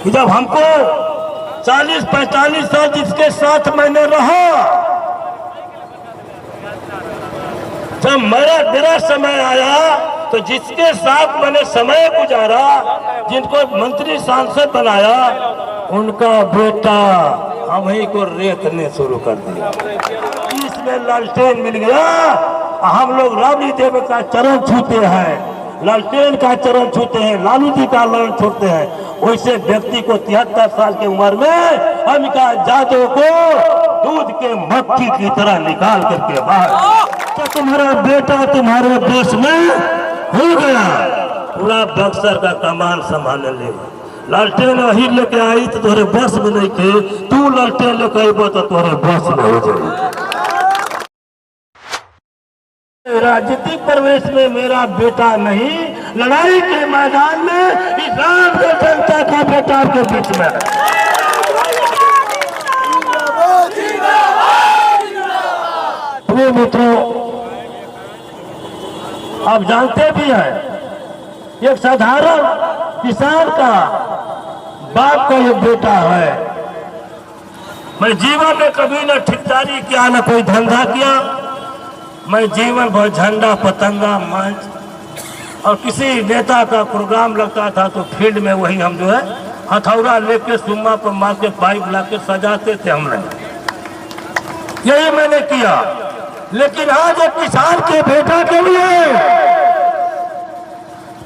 कि जब हमको 40-45 साल जिसके साथ मैंने रहा, जब मेरा समय आया तो जिसके साथ मैंने समय गुजारा, जिनको मंत्री सांसद बनाया, उनका बेटा हम ही को रेतने शुरू कर दिया। इसमें लालटेन मिल गया। हम लोग राबड़ी देव का चरण छूते हैं, लालटेन का चरण छूते हैं, लालू जी का चरण छूते हैं। वैसे व्यक्ति को 73 साल की उम्र में अमिका जादव को दूध के मक्खी की तरह निकाल करके बाहर, तो तुम्हारा बेटा तुम्हारे बस में हो गया, पूरा बक्सर का कमान संभालने लेगा। लालटेन वही लेके आई तो तुम्हारे बस में नहीं थे, तू लालटेन लेके आई तो तुम्हारे बस में हो जाए। राजनीतिक प्रवेश में मेरा बेटा नहीं, लड़ाई के मैदान में इस रामगढ़ जनता का बेटा के बीच में। प्रिय मित्रों, आप जानते भी हैं, एक साधारण किसान का बाप का ये बेटा है। मैं जीवन में कभी न ठेकेदारी किया, न कोई धंधा किया। मैं जीवन भर झंडा, पतंगा, मंच और किसी नेता का प्रोग्राम लगता था तो फील्ड में वही हम जो है हथौड़ा लेके सुम्मा पर मार के पाइप ला के सजाते थे हमने, यही मैंने किया। लेकिन आज एक किसान के बेटा के लिए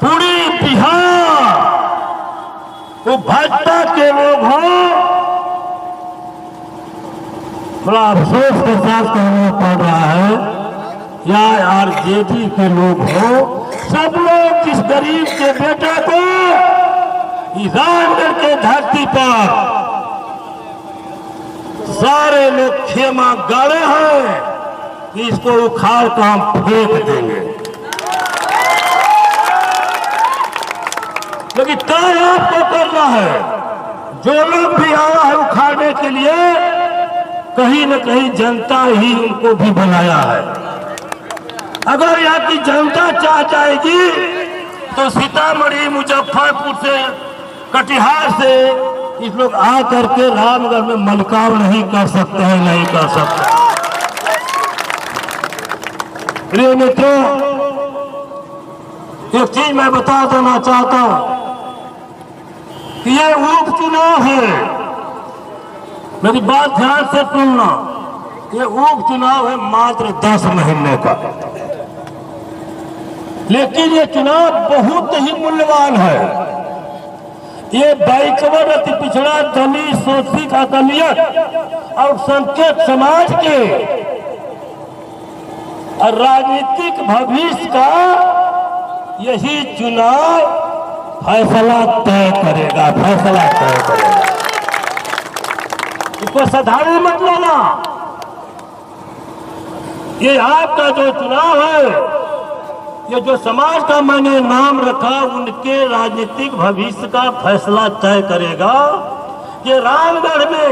पूरी बिहार, वो भाजपा के लोग हों, बड़ा अफसोस के साथ कहना पड़ रहा है, या आरजेडी के लोग हो, सब लोग इस गरीब के बेटे को रामगढ़ के धरती पर सारे लोग खेमा गाड़े हैं कि इसको उखाड़ कर हम फेंक देंगे। लेकिन तय आपको करना है, जो लोग भी आया है उखाड़ने के लिए, कहीं न कहीं जनता ही उनको भी बनाया है। अगर यहाँ की जनता चाह जाएगी तो सीतामढ़ी, मुजफ्फरपुर से, कटिहार से इस लोग आ करके रामगढ़ में मलकाव नहीं कर सकते हैं, नहीं कर सकते। प्रिय मित्रों, एक चीज मैं बता देना चाहता हूं कि ये उपचुनाव है। मेरी बात ध्यान से सुनना, ये उपचुनाव है मात्र 10 महीने का, लेकिन ये चुनाव बहुत ही मूल्यवान है। ये बैकवर्ड, अति पिछड़ा, दलित, शोषित, अकलियत और संकेत समाज के राजनीतिक भविष्य का यही चुनाव फैसला तय करेगा, फैसला तय करेगा। इसको साधारण मत लेना। ये आपका जो चुनाव है, ये जो समाज का मैंने नाम रखा, उनके राजनीतिक भविष्य का फैसला तय करेगा। ये रामगढ़ में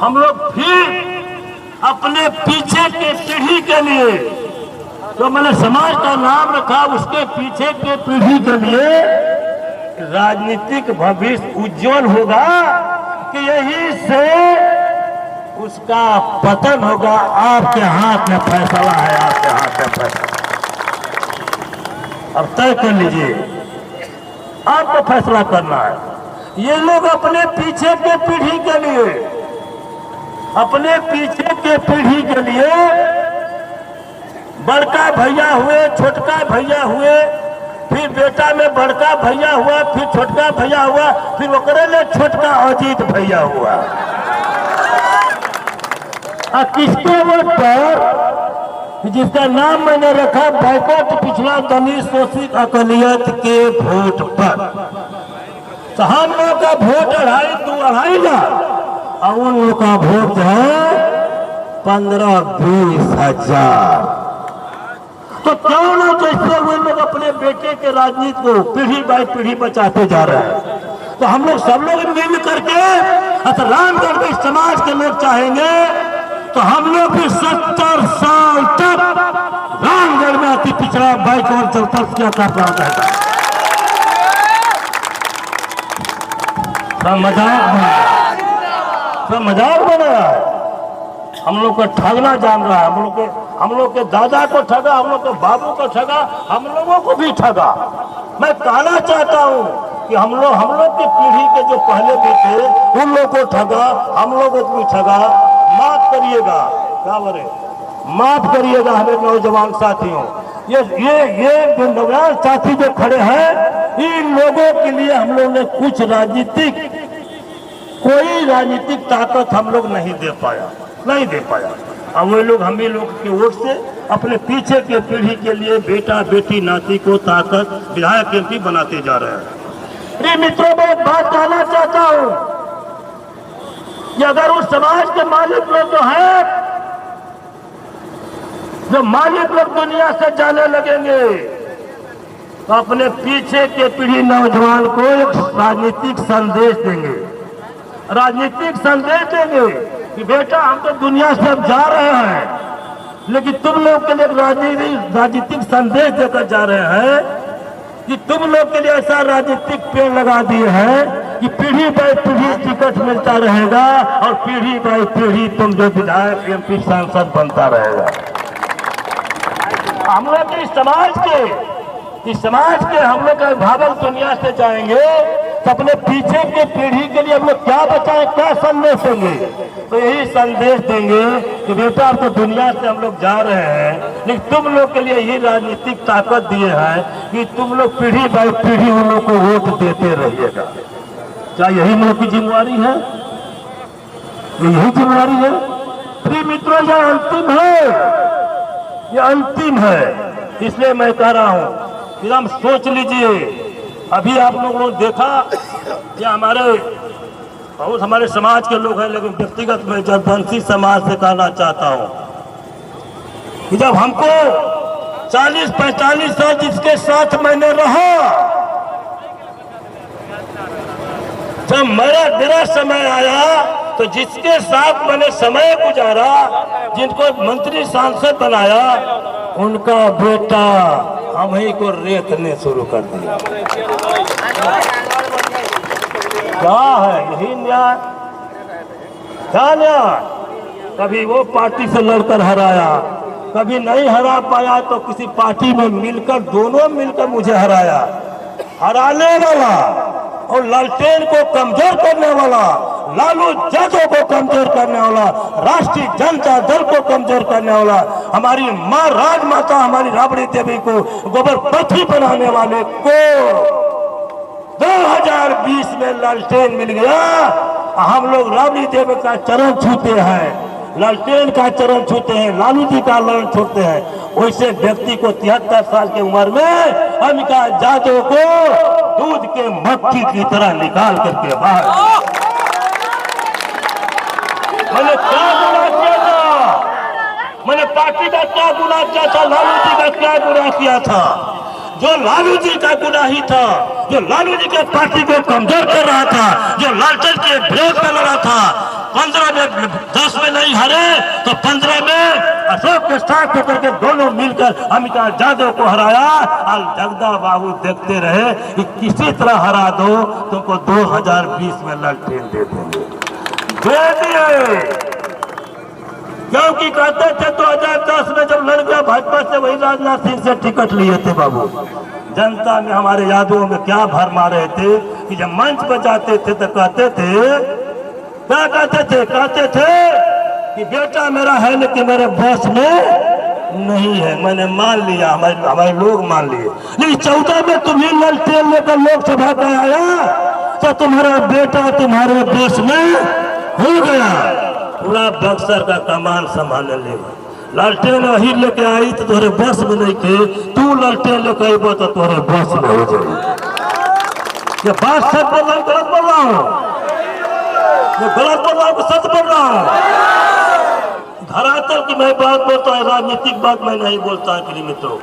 हम लोग फिर अपने पीछे के पीढ़ी के लिए, जो मैंने समाज का नाम रखा, उसके पीछे के पीढ़ी के लिए राजनीतिक भविष्य उज्जवल होगा कि यही से उसका पतन होगा। आपके हाथ में फैसला है, आपके हाथ में फैसला। अब तय कर लीजिए, आपको फैसला करना है। ये लोग अपने पीछे के पीढ़ी के लिए, अपने पीछे के पीढ़ी के लिए बड़का भैया हुए, छोटका भैया हुए, फिर बेटा में बड़का भैया हुआ, फिर छोटका भैया हुआ, फिर ओकरे में छोटका अजीत भैया हुआ। और किसके वोट पर, जिसका नाम मैंने रखा बैकवर्ड, पिछड़ा, दलित, शोषित, अकलियत के वोट पर। तो हम लोग का वोट 2.5 लाख और उन लोग का वोट है 15-20 हजार। तो क्यों ना जैसे वो लोग अपने बेटे के राजनीति को पीढ़ी बाई पीढ़ी बचाते जा रहे हैं, तो हम लोग सब लोग मिल करके रामगढ़ के समाज के लोग चाहेंगे तो हम लोग भी 70 साल तक रामगढ़ में अति पिछड़ा बैकवर्ड तपस्या का प्रावधान है। सब मजाक बनाया है। हम लोग को ठगना जान रहा है, हम लोग के दादा को ठगा, हम लोग के बाबू को ठगा, हम लोगों को भी ठगा। मैं कहना चाहता हूँ कि हम लोग की पीढ़ी के जो पहले भी थे उन लोग को ठगा, हम लोगों को भी ठगा। माफ करिएगा, क्या बोले, माफ करिएगा हमें नौजवान साथियों। ये जो नौजवान साथी जो खड़े हैं, इन लोगों के लिए हम लोग ने कुछ कोई राजनीतिक ताकत हम लोग नहीं दे पाया। अब वो लोग हम ही लोग के वोट से अपने पीछे के पीढ़ी के लिए बेटा बेटी नाती को ताकत विधायक एमपी बनाते जा रहे हैं। प्रिय मित्रों, मैं एक बात कहना चाहता हूं कि अगर उस समाज के मालिक लोग जो मालिक लोग दुनिया से जाने लगेंगे तो अपने पीछे के पीढ़ी नौजवान को एक राजनीतिक संदेश देंगे कि बेटा हम तो दुनिया से अब जा रहे हैं, लेकिन तुम लोग के लिए राजनीतिक संदेश देकर जा रहे हैं कि तुम लोग के लिए ऐसा राजनीतिक पेड़ लगा दिए हैं कि पीढ़ी बाई पीढ़ी टिकट मिलता रहेगा और पीढ़ी बाई पीढ़ी तुम जो विधायक एमपी सांसद बनता रहेगा। हम लोग के इस समाज के हम लोग अभिभावक दुनिया से जाएंगे तो अपने पीछे के पीढ़ी के लिए हम लोग क्या बचाएं, क्या संदेश देंगे? तो यही संदेश देंगे कि बेटा अब तो दुनिया से हम लोग जा रहे हैं, लेकिन तुम लोग के लिए यही राजनीतिक ताकत दिए हैं कि तुम लोग पीढ़ी बाई पीढ़ी उन लोग को वोट देते रहिएगा। क्या यही हम लोग की जिम्मेवारी है? यही जिम्मेवारी है। प्रिय मित्रों, ये अंतिम है। इसलिए मैं कह रहा हूँ कि हम सोच लीजिए। अभी आप लोगों ने देखा कि हमारे समाज के लोग हैं, लेकिन व्यक्तिगत मैं जनवंशी समाज से कहना चाहता हूं कि जब हमको 40-45 साल जिसके साथ मैंने रहा, जब मेरा समय आया तो जिसके साथ मैंने समय गुजारा, जिनको मंत्री सांसद बनाया, उनका बेटा हम ही को रेतने शुरू कर दिया। क्या है यही न्याय? क्या न्याय? कभी वो पार्टी से लड़कर हराया, कभी नहीं हरा पाया तो किसी पार्टी में मिलकर दोनों मिलकर मुझे हराया। हराने वाला और लालटेन को कमजोर करने वाला, लालू यादव को कमजोर करने वाला, राष्ट्रीय जनता दल को कमजोर करने वाला, हमारी माँ राजमाता हमारी राबड़ी देवी को गोबर पथी बनाने वाले को 2020 में लालटेन मिल गया। हम लोग राबड़ी देवी का चरण छूते हैं, लालटेन का चरण छूते हैं, लालू जी का चरण छूते हैं। वैसे व्यक्ति को 73 साल की उम्र में अमिका यादव को दूध के मक्खी की तरह निकाल करके बाहर। मैंने क्या गुनाह किया था? मैंने पार्टी का क्या गुनाह किया था? लालू जी का क्या गुनाह किया था? जो लालू जी का गुनाह ही था, जो लालू जी के पार्टी को कमजोर कर रहा था, जो लालटेन के विरोध में लड़ा था। 15 में 10 में नहीं हारे तो 15 में अशोक के साथ होकर के दोनों मिलकर अमिता यादव को हराया। और जगदा बाबू देखते रहे कि किसी तरह हरा दो, तुमको 2020 में लालटेन दे देंगे। दे दिए, क्योंकि कहते थे 2010 में जब लड़ गया भाजपा से, वही राजनाथ सिंह से टिकट लिए थे बाबू। जनता में हमारे यादवों में क्या भर मारे थे कि जब मंच पर जाते थे तो कहते थे, क्या कहते थे कि बेटा मेरा है लेकिन मेरे बस में नहीं है। मैंने मान लिया, हमारे लोग मान लिए। लेकिन 14 में तुम्हें लालटेन लेकर लोकसभा में आया तो तुम्हारा बेटा तुम्हारे बस में हो गया। पूरा बक्सर का कमान संभालने लेगा। लालटेन वही लेके आई तो तुम्हारे बस में नहीं थे, तू लालटेन लेके आई तो तुम्हारे बस में हो जाएगी। ये बात सच बोल रहा हूँ, गलत बोल रहा हूँ? मैं गलत बोल रहा हूँ, सच बोल रहा हूँ। धरातल की मैं बात बोलता हूँ, राजनीतिक बात मैं नहीं बोलता है प्रिय मित्रों।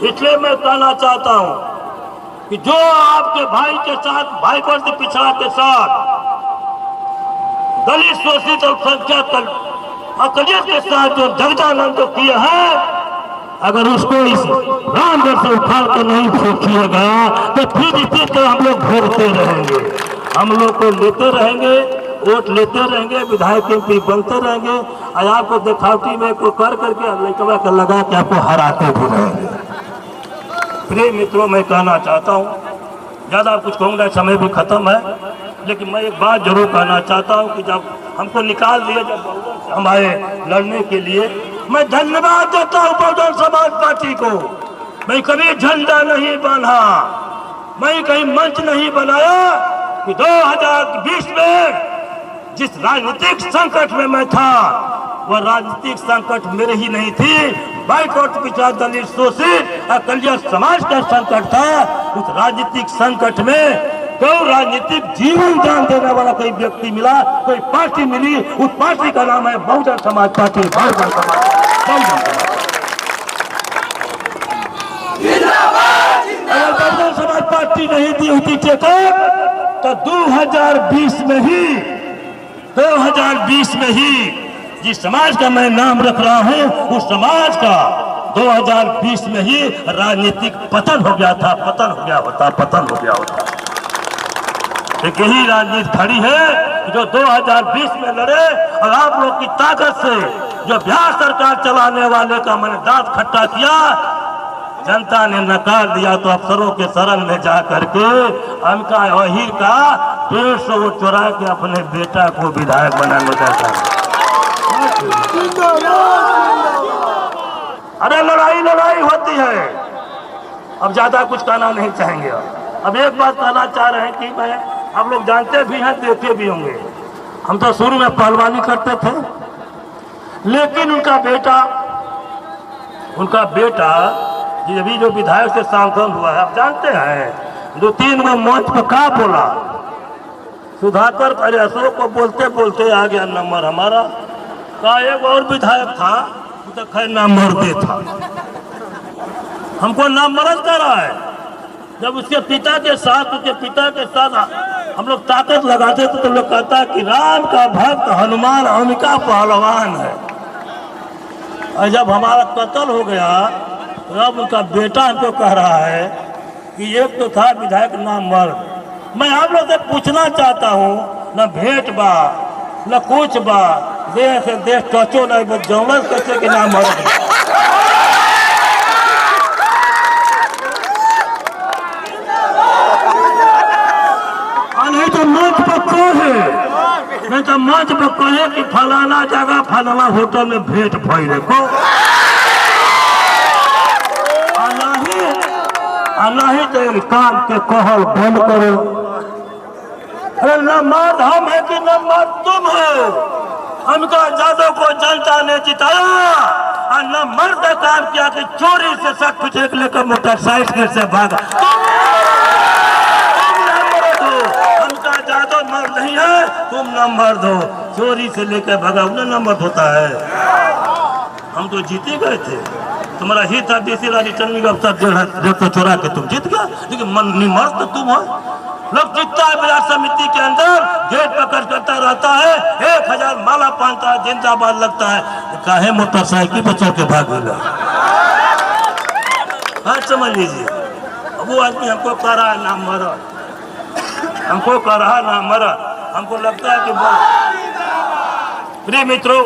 इसलिए मैं कहना चाहता हूँ कि जो आपके भाई के साथ, भाई वर्ग पिछड़ा के साथ, दलित शोषित अल्पसंख्यक अकलियत के साथ जो जगदानंद किए हैं, अगर उसको इस रामगढ़ से उखाड़ कर नहीं फेंकिएगा तो फिर इसी तरह हम लोग भोगते रहेंगे। हम लोग को लेते रहेंगे, वोट लेते रहेंगे, विधायक एमपी बनते रहेंगे और आपको दिखावटी में को कर करके लड़का का लगा के आपको हराते भी रहेंगे। प्रिय मित्रों, मैं कहना चाहता हूँ, ज़्यादा कुछ कहूँगा, समय भी खत्म है, लेकिन मैं एक बात जरूर कहना चाहता हूँ कि जब हमको निकाल दिया, जब बहुजन से हम आए लड़ने के लिए, मैं धन्यवाद देता हूँ बहुजन समाज पार्टी को। मैं कभी झंडा नहीं बांधा, मैं कहीं मंच नहीं बनाया कि 2020 में जिस राजनीतिक संकट में मैं था, वह राजनीतिक संकट मेरे ही नहीं थी, बाइकआउट पिछड़ा दलित शोषित अकलिया समाज का संकट था। उस राजनीतिक संकट में कोई राजनीतिक जीवन दान देने वाला कोई व्यक्ति मिला, कोई पार्टी मिली, उस पार्टी का नाम है बहुजन समाज पार्टी। बहुजन समाज अगर बहुजन समाज पार्टी नहीं दी होती टिकट तो 2020 में ही जिस समाज का मैं नाम रख रहा हूं, उस समाज का 2020 में ही राजनीतिक पतन हो गया था, पतन हो गया होता। एक यही राजनीति खड़ी है जो 2020 में लड़े और आप लोग की ताकत से जो बिहार सरकार चलाने वाले का मैंने दांत खट्टा किया, जनता ने नकार दिया, तो अफसरों के शरण में जा करके हमका अहीर का 150 वोट चुरा के अपने बेटा को विधायक बनाने जाता है। अरे लड़ाई होती है। अब ज्यादा कुछ कहना नहीं चाहेंगे। अब एक बात कहना चाह रहे हैं कि मैं, आप लोग जानते भी हैं, देखे भी होंगे, हम तो शुरू में पहलवानी करते थे, लेकिन उनका बेटा अभी जो विधायक से सांसद हुआ है, आप जानते हैं 2-3 गो मंच पर का बोला, सुधाकर अरे अशोक को बोलते बोलते आ गया नंबर हमारा का। एक और विधायक था, तो खैर नाम मर्दे था, हमको नाम मर्द कर रहा है। जब उसके पिता के साथ हम लोग ताकत लगाते थे तो लोग कहता कि राम का भक्त हनुमान अमिका पहलवान है। और जब हमारा कत्ल हो गया तो अब उनका बेटा हमको कह रहा है कि एक तो था विधायक नाम मर्द। मैं आप लोग से पूछना चाहता हूँ, न भेंट बा न कुछ बा, देश से देश टचो नहीं, जौनस कैसे के नाम मर्द नहीं तो मंच पर कहे, नहीं तो मंच पर कहे कि फलाना जगह फलाना होटल में भेंट भइले को, नहीं तो काम के कहल बंद करो। अरे न मर्द हम है कि न मर्द तुम हो। हमका जादव को जनता ने जिताया और न मर्द का काम किया कि चोरी से सर्टिफिकेट लेकर मोटरसाइकिल से भागा। हमका जादव मर्द नहीं है, तुम न मर्द हो, चोरी से लेकर भागा न मर्द होता है। हम तो जीते गए थे, तुम्हारा ही था देसी रिटर्निंग अफसर जो चोरा के तुम जीत गए, लेकिन मर्द तो तुम हो। लोग जीतता है बाजार समिति के अंदर, गेट पकड़ करता रहता है, 1000 माला पहनता है, जिंदाबाद लगता है, काहे मोटरसाइकिल पर चढ़ के भाग गया। हाँ समझ लीजिए, वो आदमी हमको कह रहा है नाम मर्द, हमको कह रहा है नाम मर्द, हमको लगता है कि प्रिय मित्रों,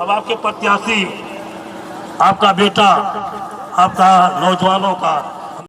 अब आपके प्रत्याशी, आपका बेटा, आपका नौजवानों का